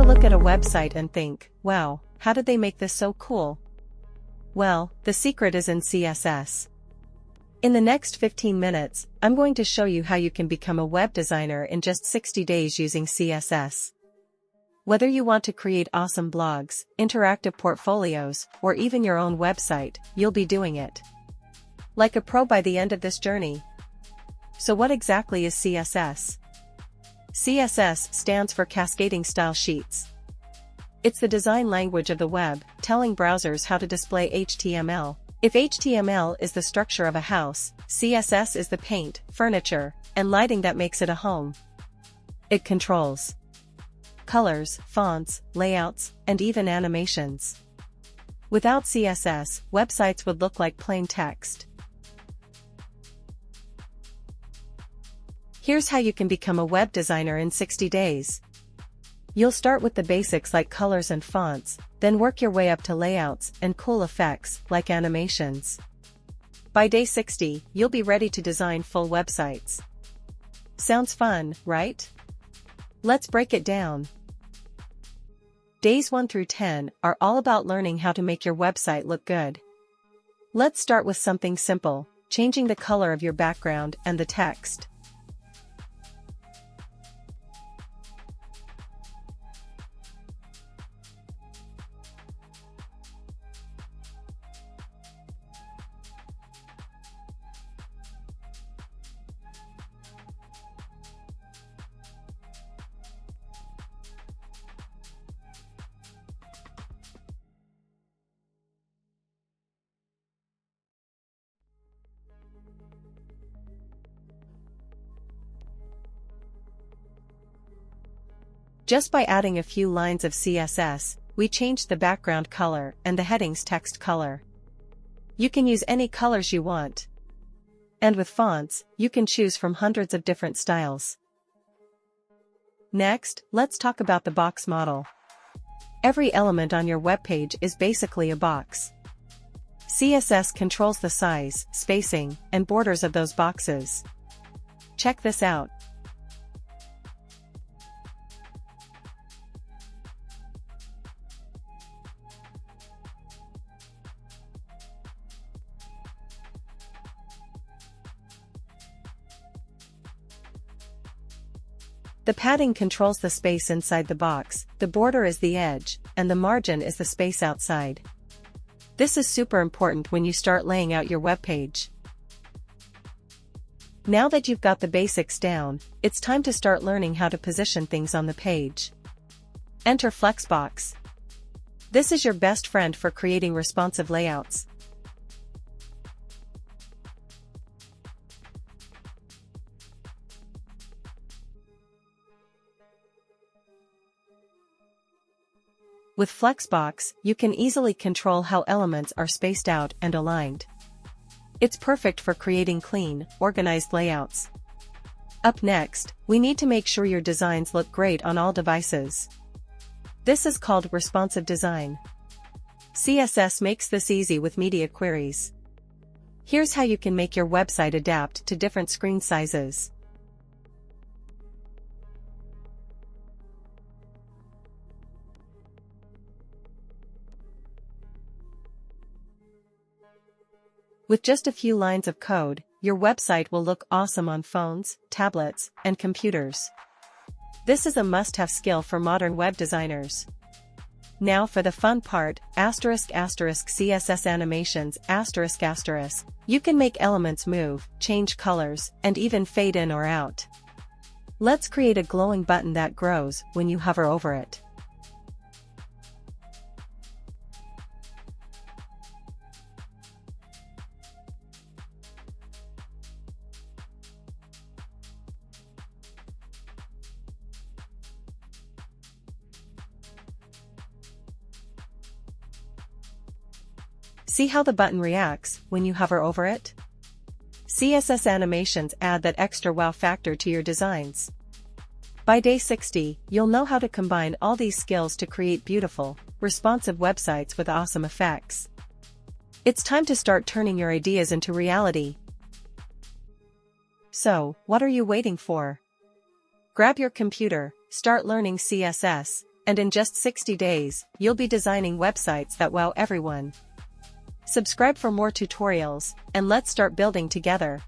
Ever look at a website and think, wow, how did they make this so cool? Well, the secret is in CSS. In the next 15 minutes, I'm going to show you how you can become a web designer in just 60 days using CSS. Whether you want to create awesome blogs, interactive portfolios, or even your own website, you'll be doing it like a pro by the end of this journey. So what exactly is CSS? CSS stands for Cascading Style Sheets. It's the design language of the web, telling browsers how to display HTML. If HTML is the structure of a house, CSS is the paint, furniture, and lighting that makes it a home. It controls colors, fonts, layouts, and even animations. Without CSS, websites would look like plain text. Here's how you can become a web designer in 60 days. You'll start with the basics like colors and fonts, then work your way up to layouts and cool effects like animations. By day 60, you'll be ready to design full websites. Sounds fun, right? Let's break it down. Days 1 through 10 are all about learning how to make your website look good. Let's start with something simple, changing the color of your background and the text. Just by adding a few lines of CSS, we changed the background color and the heading's text color. You can use any colors you want. And with fonts, you can choose from hundreds of different styles. Next, let's talk about the box model. Every element on your webpage is basically a box. CSS controls the size, spacing, and borders of those boxes. Check this out. The padding controls the space inside the box, the border is the edge, and the margin is the space outside. This is super important when you start laying out your webpage. Now that you've got the basics down, it's time to start learning how to position things on the page. Enter Flexbox. This is your best friend for creating responsive layouts. With Flexbox, you can easily control how elements are spaced out and aligned. It's perfect for creating clean, organized layouts. Up next, we need to make sure your designs look great on all devices. This is called responsive design. CSS makes this easy with media queries. Here's how you can make your website adapt to different screen sizes. With just a few lines of code, your website will look awesome on phones, tablets, and computers. This is a must-have skill for modern web designers. Now for the fun part, **CSS animations ***. You can make elements move, change colors, and even fade in or out. Let's create a glowing button that grows when you hover over it. See how the button reacts when you hover over it? CSS animations add that extra wow factor to your designs. By day 60, you'll know how to combine all these skills to create beautiful, responsive websites with awesome effects. It's time to start turning your ideas into reality. So, what are you waiting for? Grab your computer, start learning CSS, and in just 60 days, you'll be designing websites that wow everyone. Subscribe for more tutorials, and let's start building together.